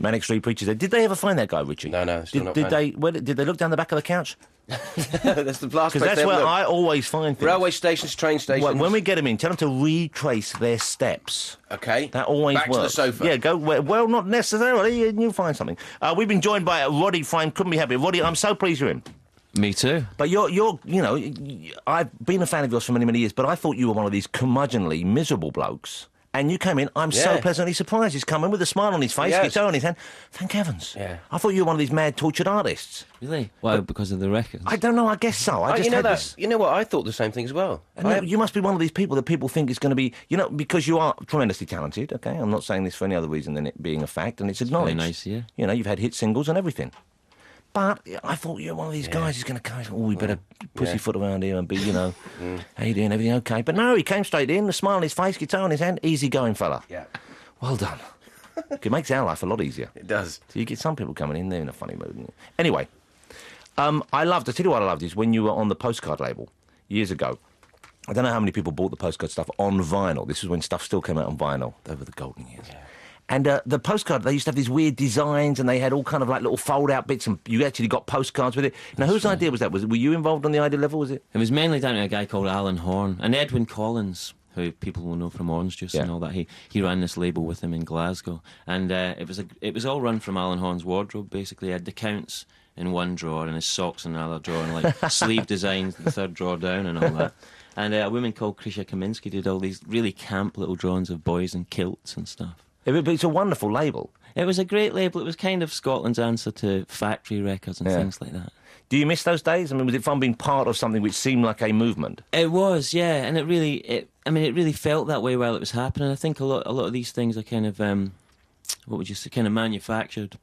Manic Street Preachers. Did they ever find that guy, Richie? No, still not did they? Did they look down the back of the couch? That's the last place. Because that's where I always find things. Railway stations, train stations. When we get them in, tell them to retrace their steps. Okay. That always Back works. to the sofa. Yeah, go. Well, not necessarily. You'll find something. We've been joined by Roddy. Fine, couldn't be happier. Roddy, I'm so pleased you're in. Me too. But I've been a fan of yours for many, many years, but I thought you were one of these curmudgeonly, miserable blokes. And you came in, I'm so pleasantly surprised. He's come in with a smile on his face, guitar in his hand. Thank heavens. Yeah. I thought you were one of these mad, tortured artists. Really? Well, because of the records? I don't know, I guess so. You know what? I thought the same thing as well. You must be one of these people that people think is going to be, because you are tremendously talented, okay? I'm not saying this for any other reason than it being a fact, and it's acknowledged. Very nice, yeah. You've had hit singles and everything. But I thought you were one of these guys who's going to come, we better pussyfoot around here and be, how you doing, everything okay? But no, he came straight in, the smile on his face, guitar in his hand, easy-going fella. Yeah. Well done. It makes our life a lot easier. It does. So you get some people coming in, they're in a funny mood. Anyway, I tell you what I loved is when you were on the Postcard label years ago. I don't know how many people bought the Postcard stuff on vinyl. This was when stuff still came out on vinyl. They were the golden years. Yeah. And the postcard, they used to have these weird designs, and they had all kind of like little fold-out bits, and you actually got postcards with it. Now, whose idea was that? Were you involved on the idea level, was it? It was mainly down to a guy called Alan Horn, and Edwin Collins, who people will know from Orange Juice and all that. He ran this label with him in Glasgow, and it was all run from Alan Horn's wardrobe, basically. He had the counts in one drawer, and his socks in another drawer, and like sleeve designs in the third drawer down, and all that. And a woman called Krisha Kaminsky did all these really camp little drawings of boys in kilts and stuff. But it's a wonderful label. It was a great label. It was kind of Scotland's answer to Factory Records and things like that. Do you miss those days? I mean, was it fun being part of something which seemed like a movement? It was, yeah, and it really felt that way while it was happening. I think a lot of these things are kind of, kind of manufactured.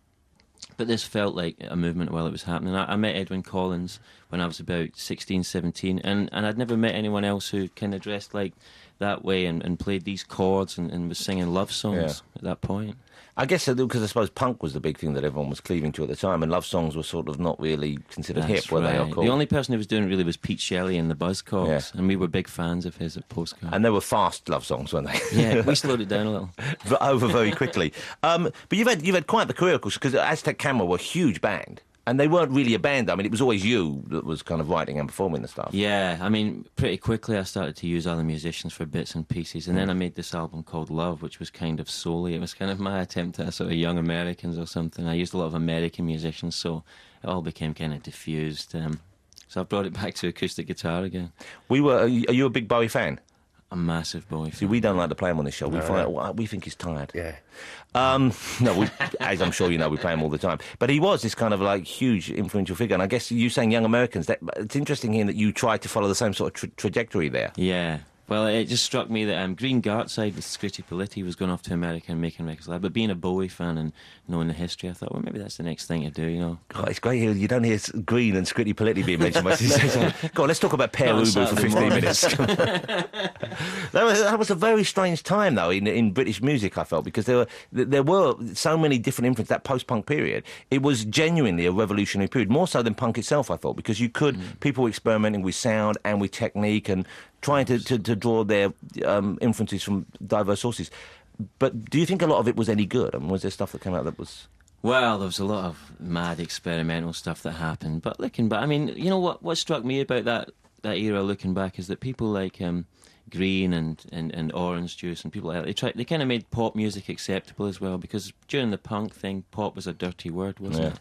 But this felt like a movement while it was happening. I met Edwin Collins when I was about 16, 17, and I'd never met anyone else who kind of dressed like that way and played these chords and was singing love songs at that point. I guess because I suppose punk was the big thing that everyone was cleaving to at the time, and love songs were sort of not really considered hip, were they? The only person who was doing it really was Pete Shelley and the Buzzcocks, and we were big fans of his at Postcard. And they were fast love songs, weren't they? Yeah, we slowed it down a little. But over very quickly. But you've had quite the career, of course, because Aztec Camera were a huge band. And they weren't really a band. I mean, it was always you that was kind of writing and performing the stuff. Yeah, I mean, pretty quickly I started to use other musicians for bits and pieces. And then I made this album called Love, which was kind of solely. It was kind of my attempt at sort of young Americans or something. I used a lot of American musicians, so it all became kind of diffused. So I brought it back to acoustic guitar again. Are you a big Bowie fan? A massive Bowie fan. See, we don't like to play him on this show. We think he's tired. Yeah. No, as I'm sure you know, we play him all the time. But he was this kind of like huge influential figure. And I guess you saying young Americans, it's interesting hearing that you tried to follow the same sort of trajectory there. Yeah. Well, it just struck me that Green Gartside with Scritti Politti was going off to America and making records like that. But being a Bowie fan and knowing the history, I thought, well, maybe that's the next thing to do, you know. God, it's great here. You don't hear Green and Scritti Politti being mentioned much. Go on, let's talk about Pere Ubu for 15 minutes. That was a very strange time, though, in British music, I felt, because there were so many different influences, that post-punk period. It was genuinely a revolutionary period, more so than punk itself, I thought, because people were experimenting with sound and with technique and trying to draw their influences from diverse sources. But do you think a lot of it was any good? I mean, was there stuff that came out that was... Well, there was a lot of mad experimental stuff that happened. But looking back, I mean, you know what struck me about that era looking back is that people like Green and Orange Juice and people like that, they kind of made pop music acceptable as well, because during the punk thing, pop was a dirty word, wasn't it?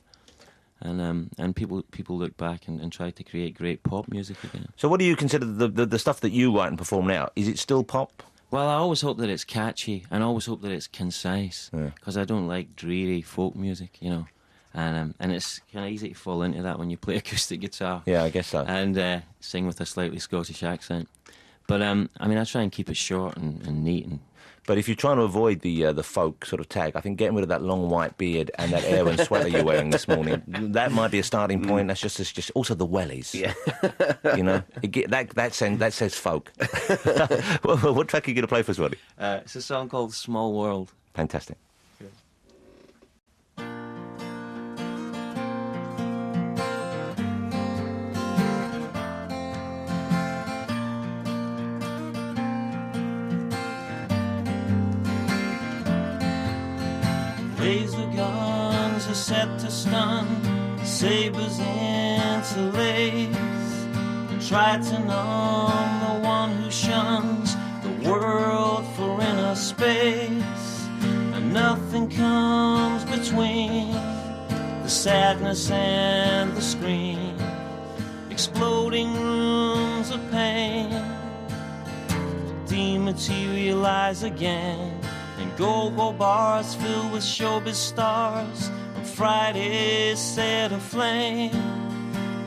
And people look back and try to create great pop music again. So what do you consider the stuff that you write and perform now? Is it still pop? Well, I always hope that it's catchy, and I always hope that it's concise, because I don't like dreary folk music, you know. And it's kind of easy to fall into that when you play acoustic guitar. Yeah, I guess so. And sing with a slightly Scottish accent. But, I mean, I try and keep it short and neat. But if you're trying to avoid the folk sort of tag, I think getting rid of that long white beard and that Aran sweater you're wearing this morning, that might be a starting point. That's just also the wellies. Yeah. You know, that says folk. What track are you going to play for us, Roddy? It's a song called Small World. Fantastic. Laser guns are set to stun, sabers interlace, try to numb the one who shuns the world for inner space, and nothing comes between the sadness and the scream, exploding rooms of pain dematerialize again, and go-go bars filled with showbiz stars on Fridays set aflame,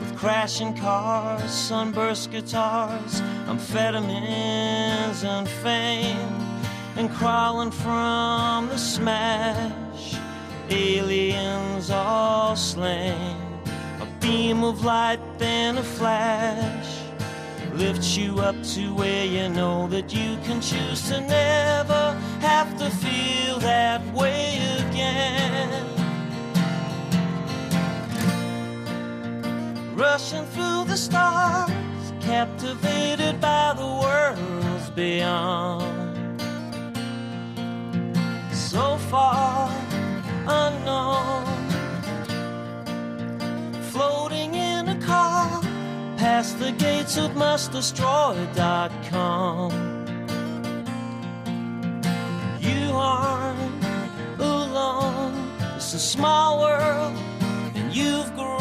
with crashing cars, sunburst guitars, amphetamines and fame, and crawling from the smash, aliens all slain. A beam of light then a flash lifts you up to where you know that you can choose to never have to feel that way again. Rushing through the stars, captivated by the worlds beyond, so far unknown, floating in a car past the gates of mustdestroy.com. You aren't alone, it's a small world and you've grown.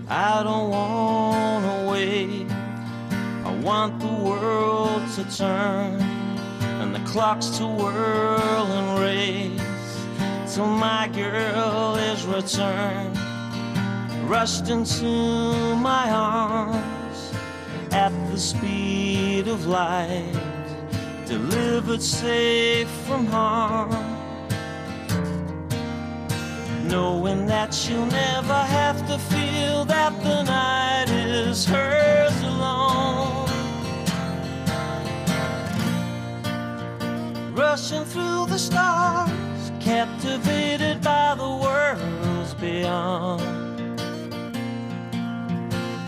I don't wanna wait, I want the world to turn and the clocks to whirl and race till my girl is returned, rushed into my arms at the speed of light, delivered safe from harm, knowing that she'll never have to feel that the night is hers alone. Rushing through the stars, captivated by the worlds beyond,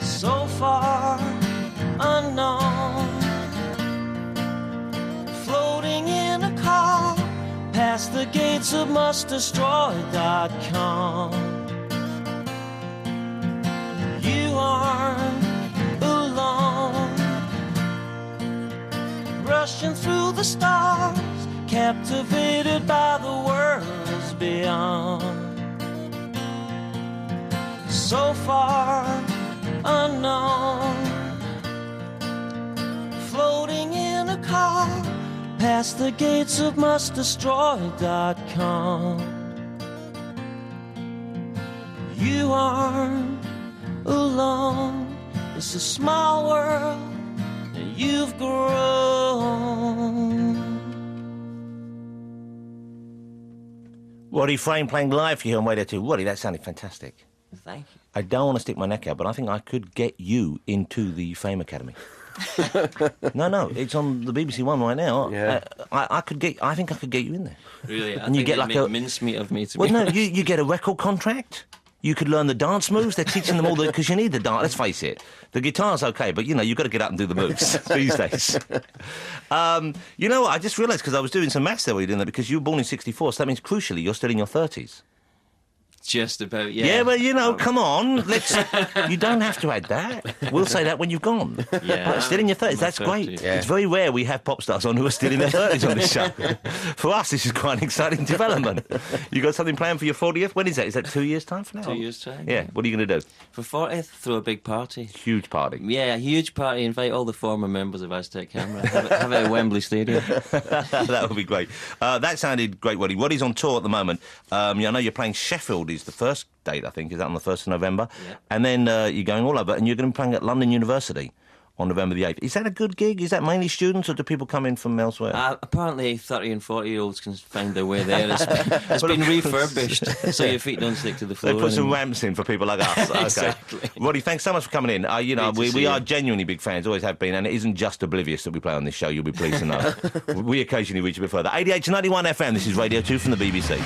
so far unknown, floating in a car past the gates of mustdestroy.com. You aren't alone, rushing through the stars, captivated by the worlds beyond, so far unknown, floating in a car past the gates of mustdestroy.com. You aren't alone, it's a small world and you've grown. Roddy Frame playing live for you on Radio 2. Roddy, that sounded fantastic. Thank you. I don't want to stick my neck out, but I think I could get you into the Fame Academy. No, it's on the BBC One right now. Yeah. I think I could get you in there. Really? And you get like a mincemeat of me to Well, be no, you get a record contract. You could learn the dance moves. They're teaching them all because you need the dance. Let's face it, the guitar's okay, but you've got to get up and do the moves these days. You know what? I just realised because I was doing some maths there while you were doing that, because you were born in '64, so that means crucially you're still in your 30s. Just about, yeah. Yeah, but come on, you don't have to add that. We'll say that when you've gone. Yeah. But still in your 30s, that's 30s. great. Yeah. It's very rare we have pop stars on who are still in their 30s on this show. For us, this is quite an exciting development. You got something planned for your 40th? When is that? Is that 2 years' time from now? 2 years' time. Yeah, what are you going to do? For 40th, throw a big party. Huge party. Yeah, a huge party. Invite all the former members of Aztec Camera. Have it at Wembley Stadium. That would be great. That sounded great, Roddy. Roddy's on tour at the moment. I know you're playing Sheffield is the first date, I think. Is that on the 1st of November? Yeah. And then you're going all over, and you're going to be playing at London University on November the 8th. Is that a good gig? Is that mainly students, or do people come in from elsewhere? Apparently 30 and 40-years-olds can find their way there. It's been refurbished, so your feet don't stick to the floor They put some anymore. ramps in for people like us. Okay. Exactly. Roddy, thanks so much for coming in. We see are you. genuinely big fans, always have been, and it isn't just Oblivious that we play on this show, you'll be pleased to know. We occasionally reach a bit further. 88 to 91 FM, this is Radio 2 from the BBC.